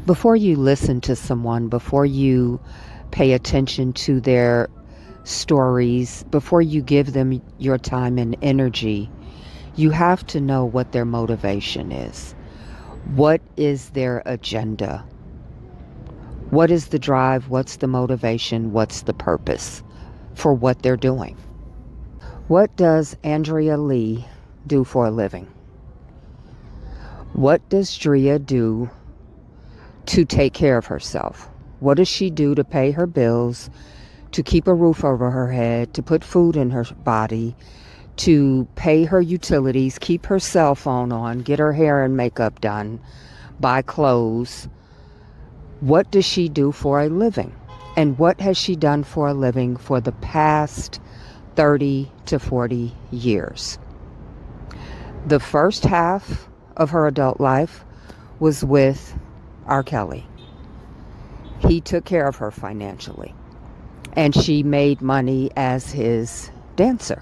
Before you listen to someone, before you pay attention to their stories, before you give them your time and energy, you have to know what their motivation is. What is their agenda? What is the drive? What's the motivation? What's the purpose for what they're doing? What does Andrea Lee do for a living? What does Drea do to take care of herself? What does she do to pay her bills, to keep a roof over her head, to put food in her body, to pay her utilities, keep her cell phone on, get her hair and makeup done, buy clothes? What does she do for a living? And what has she done for a living for the past 30 to 40 years? The first half of her adult life was with Rkelly. He took care of her financially, and she made money as his dancer.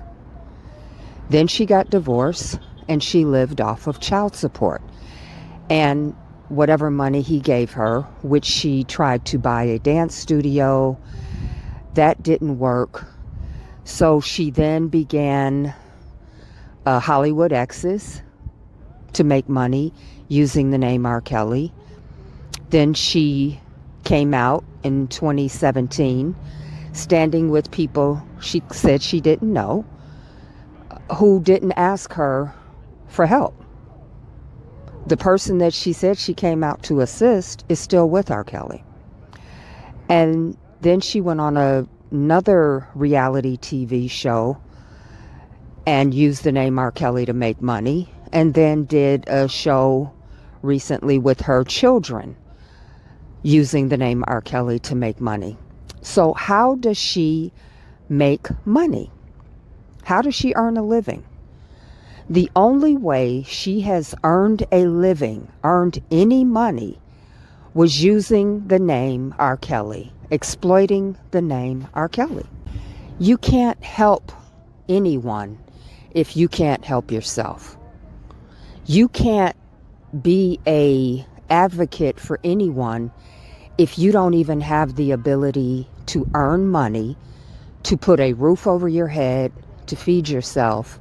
Then she got divorced, and she lived off of child support. And whatever money he gave her, which she tried to buy a dance studio, that didn't work. So she then began Hollywood Exes to make money using the name Rkelly. Then she came out in 2017 standing with people she said she didn't know, who didn't ask her for help. The person that she said she came out to assist is still with Rkelly. And then she went on another reality TV show and used the name Rkelly to make money, and then did a show recently with her children using the name Rkelly to make money. So how does she make money? How does she earn a living? The only way she has earned a living, earned any money, was using the name Rkelly, exploiting the name Rkelly. You can't help anyone if you can't help yourself. You can't be an advocate for anyone if you don't even have the ability to earn money, to put a roof over your head, to feed yourself,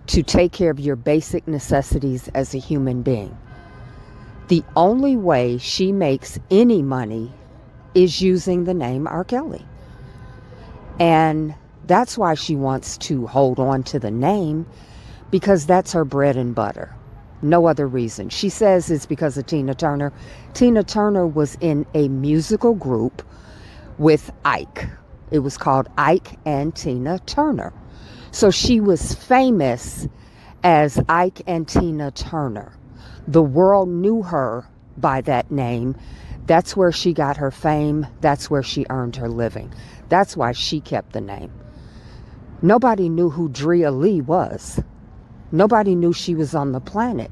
to take care of your basic necessities as a human being. The only way she makes any money is using the name Rkelly. And that's why she wants to hold on to the name, because that's her bread and butter. No other reason. She says it's because of Tina Turner. Tina Turner was in a musical group with Ike. It was called Ike and Tina Turner. So she was famous as Ike and Tina Turner. The world knew her by that name. That's where she got her fame. That's where she earned her living. That's why she kept the name. Nobody knew who Drea Lee was. Nobody knew she was on the planet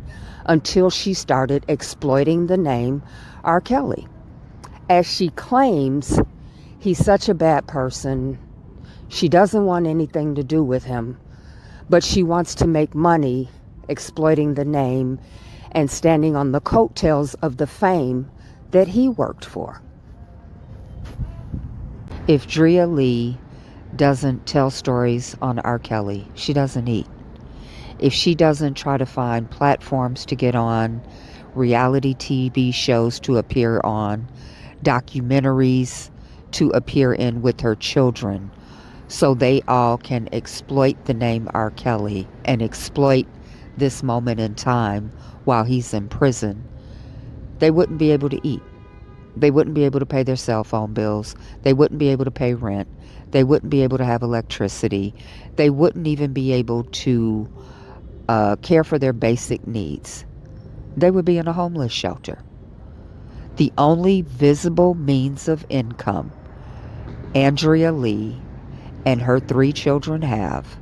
until she started exploiting the name Rkelly. As she claims, he's such a bad person. She doesn't want anything to do with him, but she wants to make money exploiting the name and standing on the coattails of the fame that he worked for. If Drea Lee doesn't tell stories on Rkelly, she doesn't eat. If she doesn't try to find platforms to get on, reality TV shows to appear on, documentaries to appear in with her children, so they all can exploit the name Rkelly and exploit this moment in time while he's in prison, they wouldn't be able to eat. They wouldn't be able to pay their cell phone bills. They wouldn't be able to pay rent. They wouldn't be able to have electricity. They wouldn't even be able to care for their basic needs. They would be in a homeless shelter. The only visible means of income Andrea Lee and her 3 children have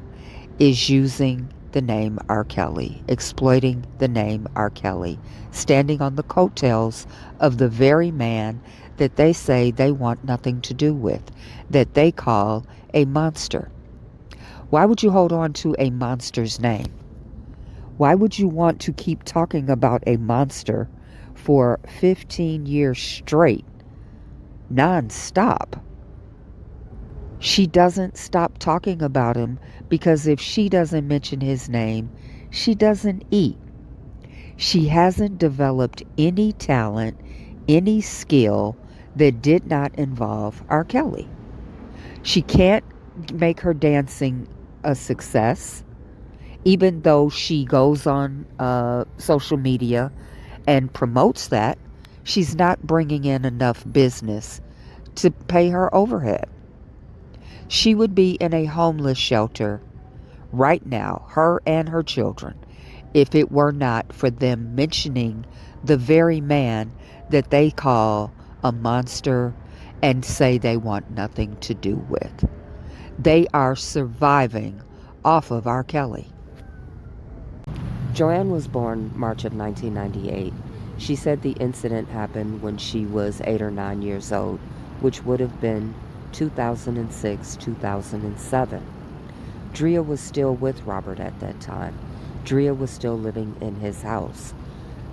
is using the name Rkelly, exploiting the name Rkelly, standing on the coattails of the very man that they say they want nothing to do with, that they call a monster. Why would you hold on to a monster's name? Why would you want to keep talking about a monster for 15 years straight, non-stop. She doesn't stop talking about him because if she doesn't mention his name, she doesn't eat. She hasn't developed any talent, any skill that did not involve Rkelly. She can't make her dancing a success, even though she goes on social media and promotes that. She's not bringing in enough business to pay her overhead. She would be in a homeless shelter right now, her and her children, if it were not for them mentioning the very man that they call a monster and say they want nothing to do with. They are surviving off of Rkelly. Joanne was born March of 1998. She said the incident happened when she was 8 or 9 years old, which would have been 2006, 2007. Drea was still with Robert at that time. Drea was still living in his house.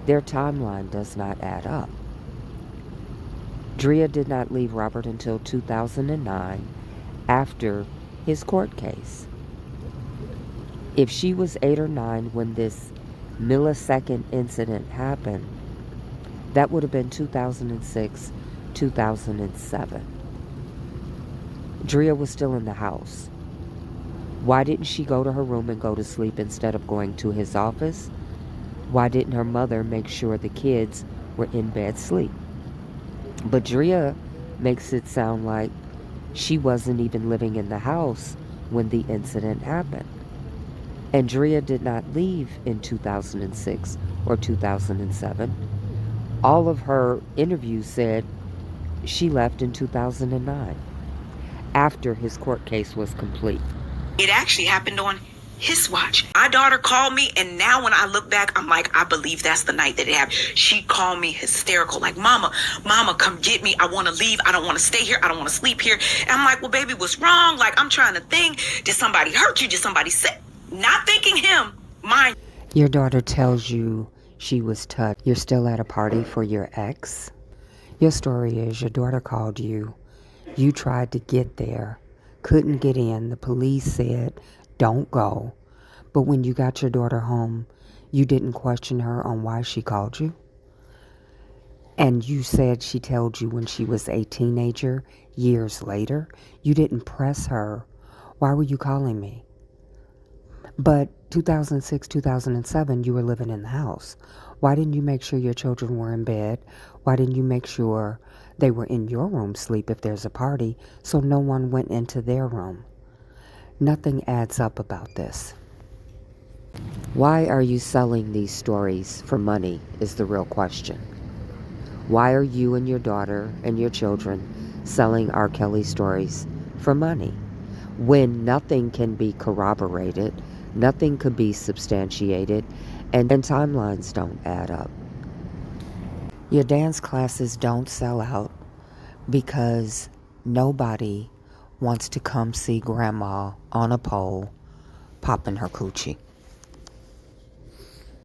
Their timeline does not add up. Drea did not leave Robert until 2009 after his court case. If she was 8 or 9 when this millisecond incident happened, that would have been 2006, 2007. Drea was still in the house. Why didn't she go to her room and go to sleep instead of going to his office? Why didn't her mother make sure the kids were in bed sleep? But Drea makes it sound like she wasn't even living in the house when the incident happened. And Drea did not leave in 2006 or 2007. All of her interviews said she left in 2009 after his court case was complete. It actually happened on his watch. My daughter called me, and now when I look back, I'm like, I believe that's the night that it happened. She called me hysterical, like, Mama, come get me. I want to leave. I don't want to stay here. I don't want to sleep here. And I'm like, well, baby, what's wrong? Like, I'm trying to think. Did somebody hurt you? Did somebody say? Not thinking him. Mine. Your daughter tells you she was touched. You're still at a party for your ex. Your story is your daughter called you. You tried to get there. Couldn't get in. The police said, don't go. But when you got your daughter home, you didn't question her on why she called you. And you said she told you when she was a teenager, years later. You didn't press her. Why were you calling me? But 2006, 2007, you were living in the house. Why didn't you make sure your children were in bed? Why didn't you make sure they were in your room sleep if there's a party so no one went into their room? Nothing adds up about this. Why are you selling these stories for money is the real question. Why are you and your daughter and your children selling Rkelly stories for money when nothing can be corroborated, nothing could be substantiated, and timelines don't add up? Your dance classes don't sell out because nobody wants to come see grandma on a pole popping her coochie.